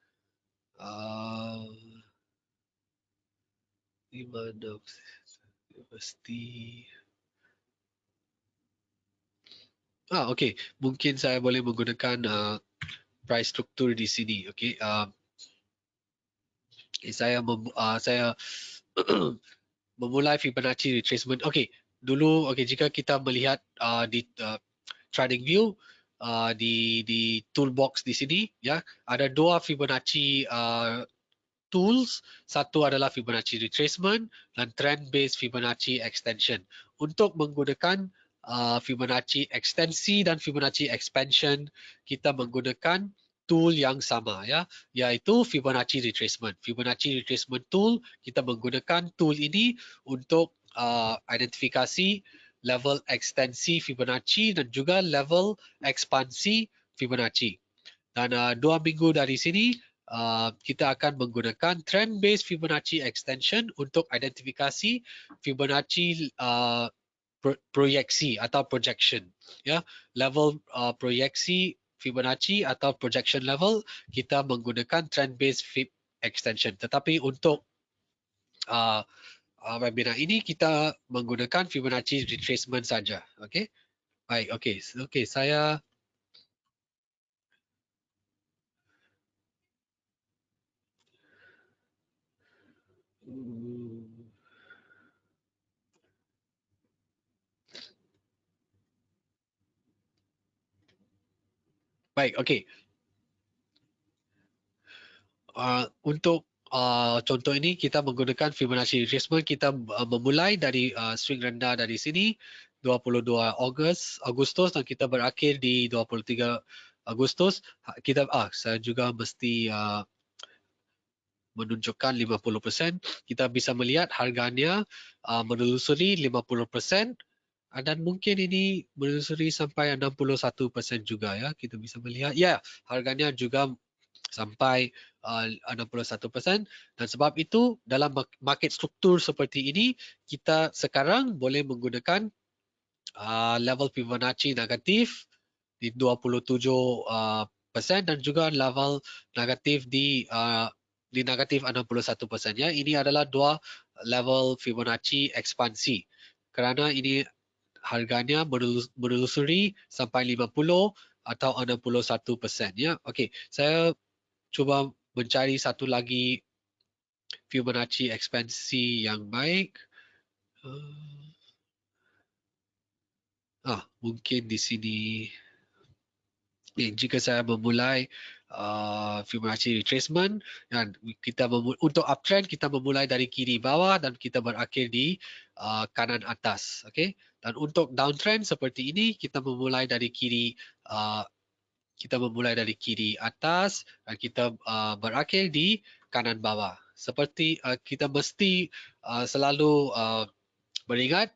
di mana mesti okey, mungkin saya boleh menggunakan price struktur di sini. Okey, saya memulai Fibonacci retracement. Okey, dulu jika kita melihat di trading view di toolbox di sini ya, ada dua Fibonacci tools. Satu adalah Fibonacci retracement dan trend based Fibonacci extension. Untuk menggunakan Fibonacci ekstensi dan Fibonacci expansion, kita menggunakan tool yang sama ya, yaitu Fibonacci retracement. Fibonacci retracement tool, kita menggunakan tool ini untuk identifikasi level ekstensi Fibonacci dan juga level ekspansi Fibonacci. Dan 2 minggu dari sini kita akan menggunakan trend based Fibonacci extension untuk identifikasi Fibonacci proyeksi atau projection, ya. Level proyeksi Fibonacci atau projection level kita menggunakan trend based Fib extension. Tetapi untuk webinar ini kita menggunakan Fibonacci retracement saja. Okey. Baik, okey, saya baik, okey. Untuk contoh ini kita menggunakan Fibonacci retracement. Kita memulai dari swing rendah dari sini 22 Agustus dan kita berakhir di 23 Agustus. Saya juga mesti menunjukkan 50%. Kita bisa melihat harganya menelusuri 50% dan mungkin ini menelusuri sampai 61% juga, ya. Kita bisa melihat, ya, harganya juga sampai 61%. Dan sebab itu dalam market struktur seperti ini kita sekarang boleh menggunakan level Fibonacci negatif di 27% dan juga level negatif di negatif 61%, ya. Ini adalah dua level Fibonacci ekspansi kerana ini harganya menelusuri sampai 50 atau 61%, ya. Okey, saya cuba mencari satu lagi Fibonacci ekspansi yang baik. Mungkin di sini. Jika saya memulai Fibonacci retracement dan kita untuk uptrend kita memulai dari kiri bawah dan kita berakhir di kanan atas, okey. Dan untuk downtrend seperti ini kita memulai dari kiri atas dan kita berakhir di kanan bawah. Seperti kita mesti selalu beringat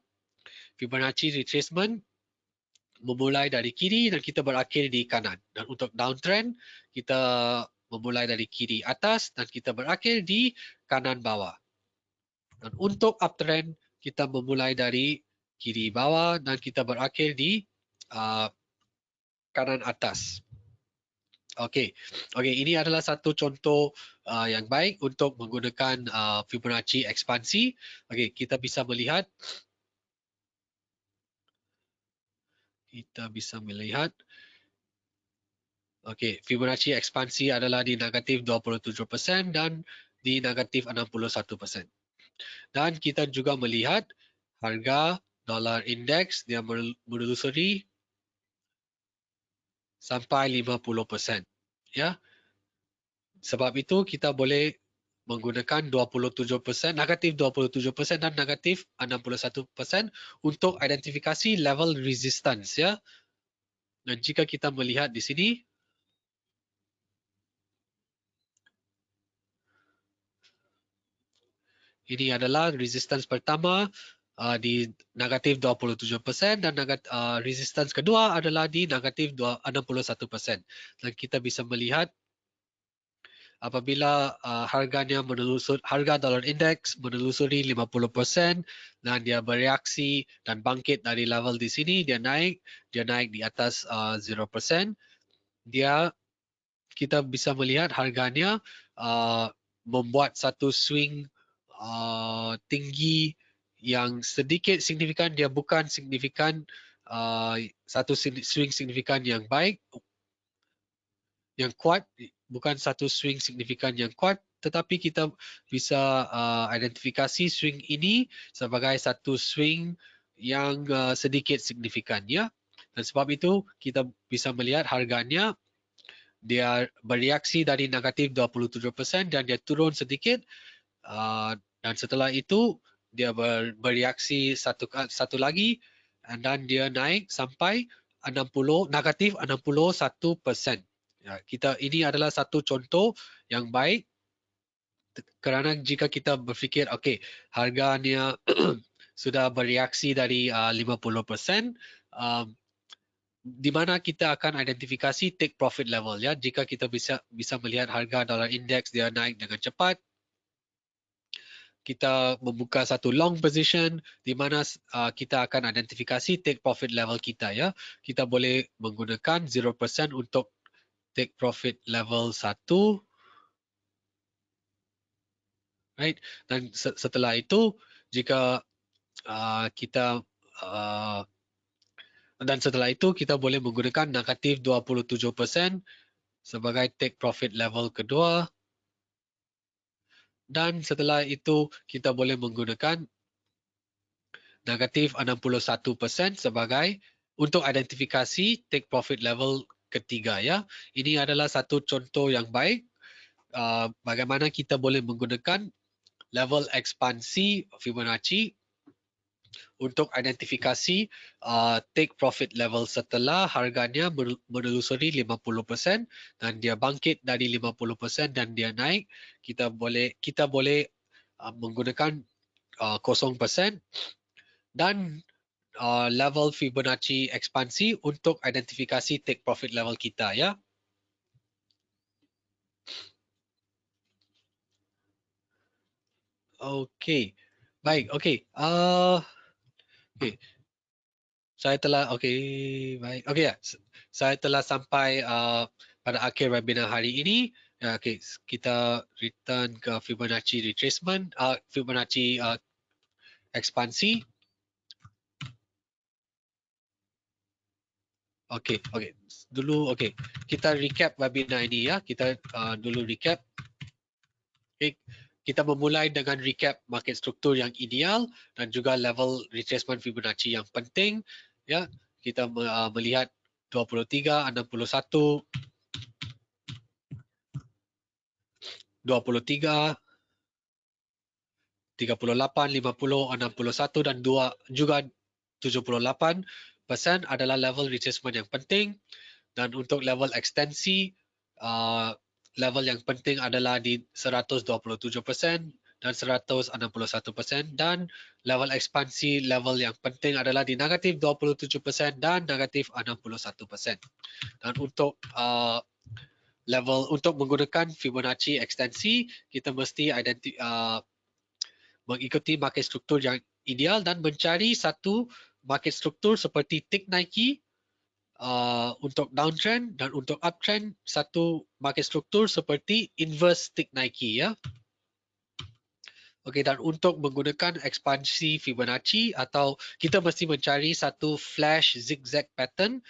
Fibonacci retracement memulai dari kiri dan kita berakhir di kanan. Dan untuk downtrend kita memulai dari kiri atas dan kita berakhir di kanan bawah. Dan untuk uptrend kita memulai dari kiri bawah dan kita berakhir di kanan atas. Okey, ini adalah satu contoh yang baik untuk menggunakan Fibonacci ekspansi. Okey, kita bisa melihat Okey, Fibonacci ekspansi adalah di negatif 27% dan di negatif 61%. Dan kita juga melihat harga dolar indeks dia menelusuri sampai 50%, ya. Sebab itu kita boleh menggunakan 27%, negatif 27% dan negatif 61% untuk identifikasi level resistance, ya. Dan jika kita melihat di sini, ini adalah resistance pertama di negatif 27% dan resistance kedua adalah di negatif 61%. Dan kita bisa melihat apabila harga dolar indeks menelusuri 50% dan dia bereaksi dan bangkit dari level di sini, dia naik di atas 0%, kita bisa melihat harganya membuat satu swing tinggi yang sedikit signifikan. Dia bukan signifikan satu swing signifikan yang baik, yang kuat, bukan satu swing signifikan yang kuat, tetapi kita bisa identifikasi swing ini sebagai satu swing yang sedikit signifikan, ya. Dan sebab itu kita bisa melihat harganya dia bereaksi dari negatif 27% dan dia turun sedikit. Dan setelah itu dia bereaksi satu lagi dan dia naik sampai negatif 61%. Ya, ini adalah satu contoh yang baik kerana jika kita berfikir okey, harganya sudah bereaksi dari 50%, di mana kita akan identifikasi take profit level ya. Jika kita bisa melihat harga dolar indeks dia naik dengan cepat, kita membuka satu long position di mana kita akan identifikasi take profit level kita ya. Kita boleh menggunakan 0% untuk take profit level 1. Right? Dan setelah itu jika kita dan setelah itu kita boleh menggunakan negatif 27% sebagai take profit level kedua. Dan setelah itu kita boleh menggunakan negatif 61% sebagai untuk identifikasi take profit level ketiga ya. Ini adalah satu contoh yang baik bagaimana kita boleh menggunakan level ekspansi Fibonacci untuk identifikasi take profit level setelah harganya menelusuri 50% dan dia bangkit dari 50% dan dia naik, kita boleh menggunakan 0% dan level Fibonacci ekspansi untuk identifikasi take profit level kita ya. Okey. Baik, okey. Okey. Saya telah baik. Okey ya. Saya telah sampai pada akhir webinar hari ini. Okey, kita return ke Fibonacci retracement, Fibonacci ekspansi. Okey. Dulu kita recap webinar ini ya. Kita dulu recap. Okay. Kita memulai dengan recap market struktur yang ideal dan juga level retracement Fibonacci yang penting. Ya, kita melihat 23, 61, 23, 38, 50, 61 dan juga 78% adalah level retracement yang penting. Dan untuk level ekstensi, level yang penting adalah di 127% dan 161% dan level ekspansi level yang penting adalah di negatif 27% dan negatif 61%. Dan untuk level untuk menggunakan Fibonacci ekstensi, kita mesti mengikuti market struktur yang ideal dan mencari satu market struktur seperti tick Nike untuk downtrend dan untuk uptrend satu market struktur seperti inverse tick Nike ya. Okey, dan untuk menggunakan ekspansi Fibonacci atau kita mesti mencari satu flash zigzag pattern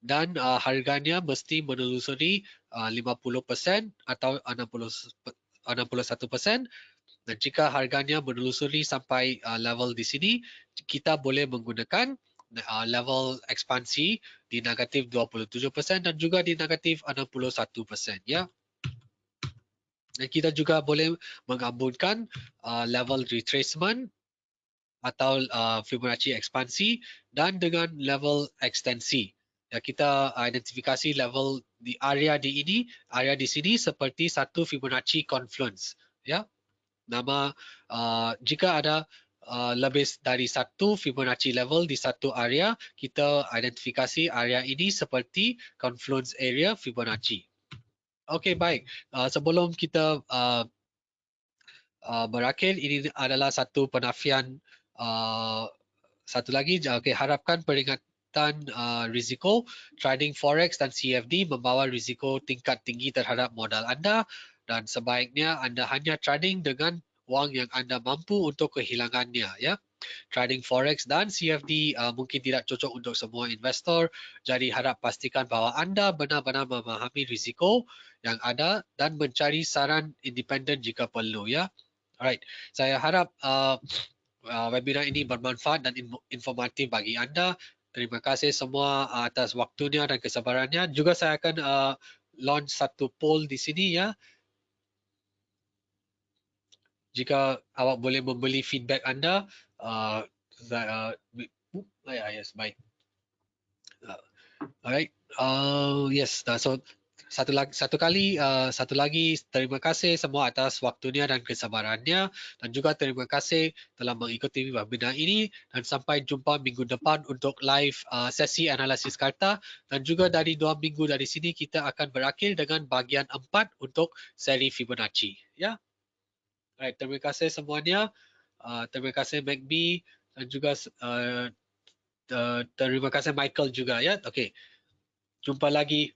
dan harganya mesti menelusuri 50% atau 61%. Dan jika harganya menelusuri sampai level di sini, kita boleh menggunakan level ekspansi di negatif 27% dan juga di negatif 61% ya. Dan kita juga boleh menggabungkan level retracement atau Fibonacci ekspansi dan dengan level ekstensi. Ya, kita identifikasi level di area di sini seperti satu Fibonacci confluence ya. Nama jika ada lebih dari satu Fibonacci level di satu area, kita identifikasi area ini seperti confluence area Fibonacci. Okey, baik. Sebelum kita berakhir, ini adalah satu penafian satu lagi. Okey, harapkan peringatan risiko trading forex dan CFD membawa risiko tingkat tinggi terhadap modal anda dan sebaiknya anda hanya trading dengan wang yang anda mampu untuk kehilangannya ya. Trading forex dan CFD mungkin tidak cocok untuk semua investor, jadi harap pastikan bahawa anda benar-benar memahami risiko yang ada dan mencari saran independen jika perlu ya. Alright, saya harap webinar ini bermanfaat dan informatif bagi anda. Terima kasih semua atas waktunya dan kesabarannya. Juga saya akan launch satu poll di sini ya. Jika awak boleh membeli feedback anda, yes, baik. Alright, yes. So satu lagi terima kasih semua atas waktunya dan kesabarannya, dan juga terima kasih telah mengikuti webinar ini, dan sampai jumpa minggu depan untuk live sesi analisis karta, dan juga dari 2 minggu dari sini kita akan berakhir dengan bagian 4 untuk seri Fibonacci. Ya, Alright, terima kasih semuanya. Terima kasih MacB dan juga terima kasih Michael juga ya. Oke, jumpa lagi